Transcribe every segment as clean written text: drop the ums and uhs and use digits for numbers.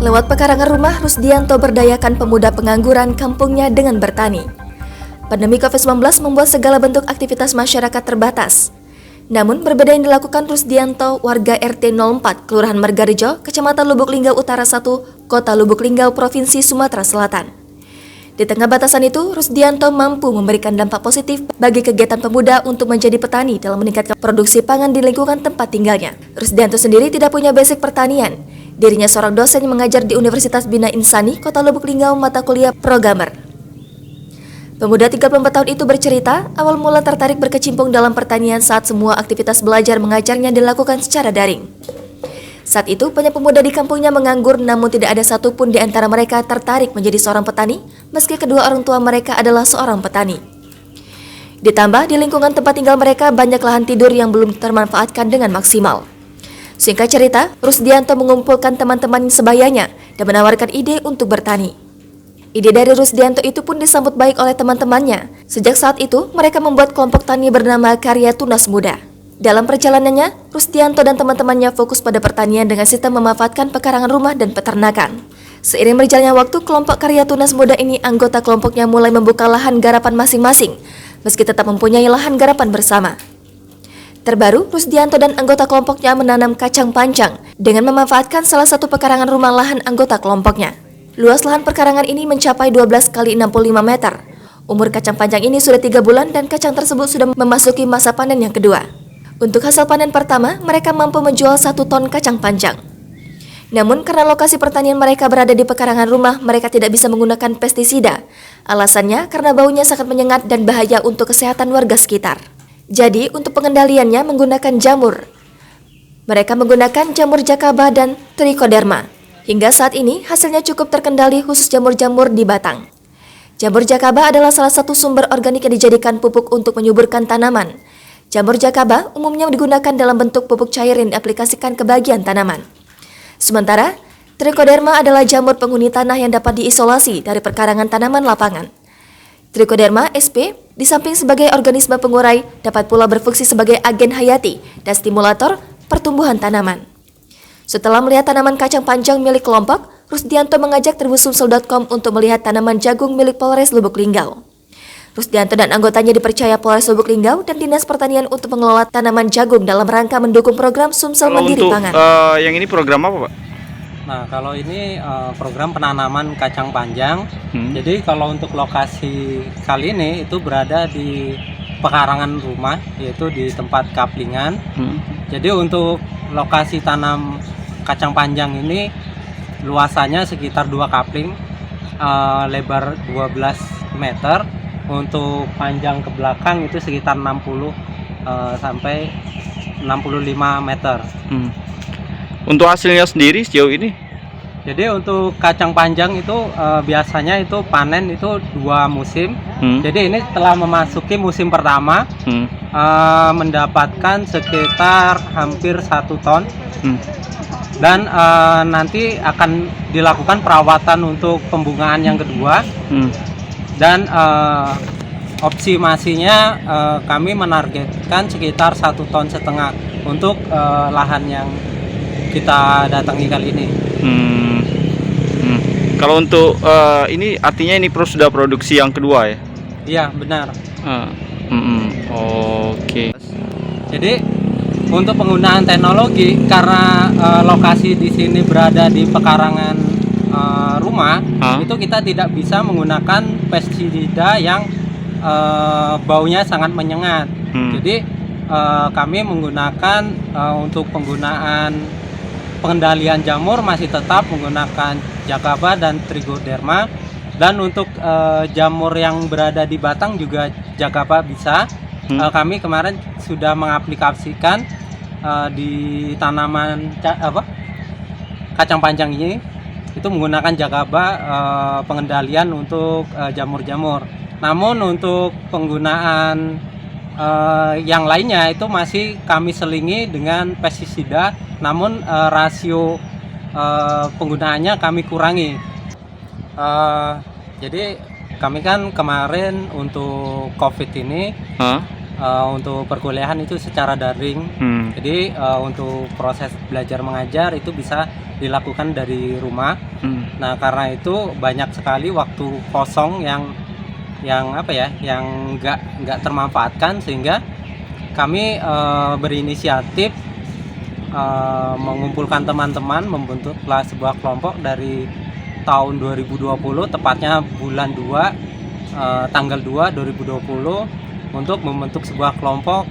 Lewat pekarangan rumah, Rusdianto berdayakan pemuda pengangguran kampungnya dengan bertani. Pandemi COVID-19 membuat segala bentuk aktivitas masyarakat terbatas. Namun, berbeda yang dilakukan Rusdianto, warga RT 04, Kelurahan Margarejo, Kecamatan Lubuk Linggau Utara 1, Kota Lubuk Linggau, Provinsi Sumatera Selatan. Di tengah batasan itu, Rusdianto mampu memberikan dampak positif bagi kegiatan pemuda untuk menjadi petani dalam meningkatkan produksi pangan di lingkungan tempat tinggalnya. Rusdianto sendiri tidak punya basic pertanian. Dirinya seorang dosen yang mengajar di Universitas Bina Insani, Kota Lubuk Linggau, mata kuliah programmer. Pemuda 34 tahun itu bercerita, awal mula tertarik berkecimpung dalam pertanian saat semua aktivitas belajar mengajarnya dilakukan secara daring. Saat itu, banyak pemuda di kampungnya menganggur, namun tidak ada satupun di antara mereka tertarik menjadi seorang petani, meski kedua orang tua mereka adalah seorang petani. Ditambah, di lingkungan tempat tinggal mereka banyak lahan tidur yang belum termanfaatkan dengan maksimal. Singkat cerita, Rusdianto mengumpulkan teman-teman sebayanya dan menawarkan ide untuk bertani. Ide dari Rusdianto itu pun disambut baik oleh teman-temannya. Sejak saat itu, mereka membuat kelompok tani bernama Karya Tunas Muda. Dalam perjalanannya, Rusdianto dan teman-temannya fokus pada pertanian dengan sistem memanfaatkan pekarangan rumah dan peternakan. Seiring berjalannya waktu, kelompok Karya Tunas Muda ini anggota kelompoknya mulai membuka lahan garapan masing-masing, meski tetap mempunyai lahan garapan bersama. Terbaru, Rusdianto dan anggota kelompoknya menanam kacang panjang dengan memanfaatkan salah satu pekarangan rumah lahan anggota kelompoknya. Luas lahan pekarangan ini mencapai 12 kali 65 meter. Umur kacang panjang ini sudah 3 bulan dan kacang tersebut sudah memasuki masa panen yang kedua. Untuk hasil panen pertama, mereka mampu menjual 1 ton kacang panjang. Namun karena lokasi pertanian mereka berada di pekarangan rumah, mereka tidak bisa menggunakan pestisida. Alasannya karena baunya sangat menyengat dan bahaya untuk kesehatan warga sekitar. Jadi, untuk pengendaliannya menggunakan jamur. Mereka menggunakan jamur jakaba dan trichoderma. Hingga saat ini, hasilnya cukup terkendali khusus jamur-jamur di batang. Jamur jakaba adalah salah satu sumber organik yang dijadikan pupuk untuk menyuburkan tanaman. Jamur jakaba umumnya digunakan dalam bentuk pupuk cair yang diaplikasikan ke bagian tanaman. Sementara, trichoderma adalah jamur penghuni tanah yang dapat diisolasi dari perkarangan tanaman lapangan. Trichoderma sp, di samping sebagai organisme pengurai, dapat pula berfungsi sebagai agen hayati dan stimulator pertumbuhan tanaman. Setelah melihat tanaman kacang panjang milik kelompok, Rusdianto mengajak tribusumsel.com untuk melihat tanaman jagung milik Polres Lubuk Linggau. Rusdianto dan anggotanya dipercaya Polres Lubuk Linggau dan Dinas Pertanian untuk mengelola tanaman jagung dalam rangka mendukung program Sumsel Mandiri Pangan. Yang ini program apa, Pak? Nah, kalau ini program penanaman kacang panjang. Jadi kalau untuk lokasi kali ini itu berada di pekarangan rumah, yaitu di tempat kaplingan. Jadi untuk lokasi tanam kacang panjang ini luasannya sekitar 2 kapling, lebar 12 meter. Untuk panjang ke belakang itu sekitar 60 sampai 65 meter. Untuk hasilnya sendiri sejauh ini? Jadi untuk kacang panjang itu biasanya itu panen itu 2 musim. Jadi ini telah memasuki musim pertama, mendapatkan sekitar hampir 1 ton. Dan nanti akan dilakukan perawatan untuk pembungaan yang kedua. Dan optimasinya kami menargetkan sekitar 1,5 ton untuk lahan yang kita datangi kali ini. Kalau untuk ini artinya ini sudah produksi yang kedua ya? Iya, benar. Oke. Jadi untuk penggunaan teknologi, karena lokasi di sini berada di pekarangan rumah, itu kita tidak bisa menggunakan pestisida yang baunya sangat menyengat. Jadi kami menggunakan untuk penggunaan pengendalian jamur masih tetap menggunakan jakaba dan trichoderma, dan untuk jamur yang berada di batang juga jakaba bisa. Kami kemarin sudah mengaplikasikan di tanaman kacang panjang ini itu menggunakan jakaba pengendalian untuk jamur-jamur. Namun untuk penggunaan yang lainnya itu masih kami selingi dengan pestisida, namun rasio penggunaannya kami kurangi. Jadi kami kan kemarin untuk COVID ini Hah? untuk perkuliahan itu secara daring. Jadi untuk proses belajar mengajar itu bisa dilakukan dari rumah. Nah, karena itu banyak sekali waktu kosong yang nggak termanfaatkan, sehingga kami berinisiatif mengumpulkan teman-teman, membentuklah sebuah kelompok dari tahun 2020, tepatnya bulan 2 tanggal 2 2020, untuk membentuk sebuah kelompok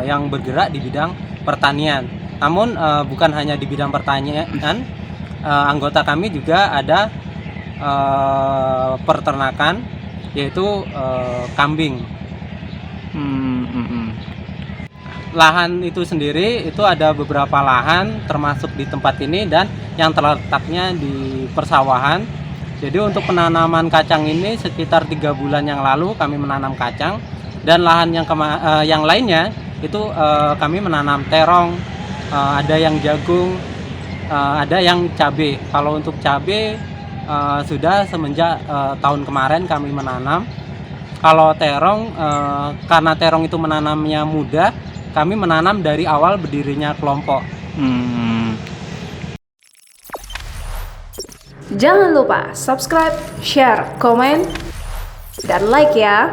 yang bergerak di bidang pertanian. Namun bukan hanya di bidang pertanian, anggota kami juga ada peternakan, yaitu kambing. Lahan itu sendiri itu ada beberapa lahan termasuk di tempat ini, dan yang terletaknya di persawahan. Jadi untuk penanaman kacang ini sekitar 3 bulan yang lalu kami menanam kacang, dan lahan yang lainnya itu kami menanam terong, ada yang jagung, ada yang cabai. Kalau untuk cabai sudah semenjak tahun kemarin kami menanam. Kalau terong, karena terong itu menanamnya mudah, kami menanam dari awal berdirinya kelompok. Jangan lupa subscribe, share, komen, dan like ya.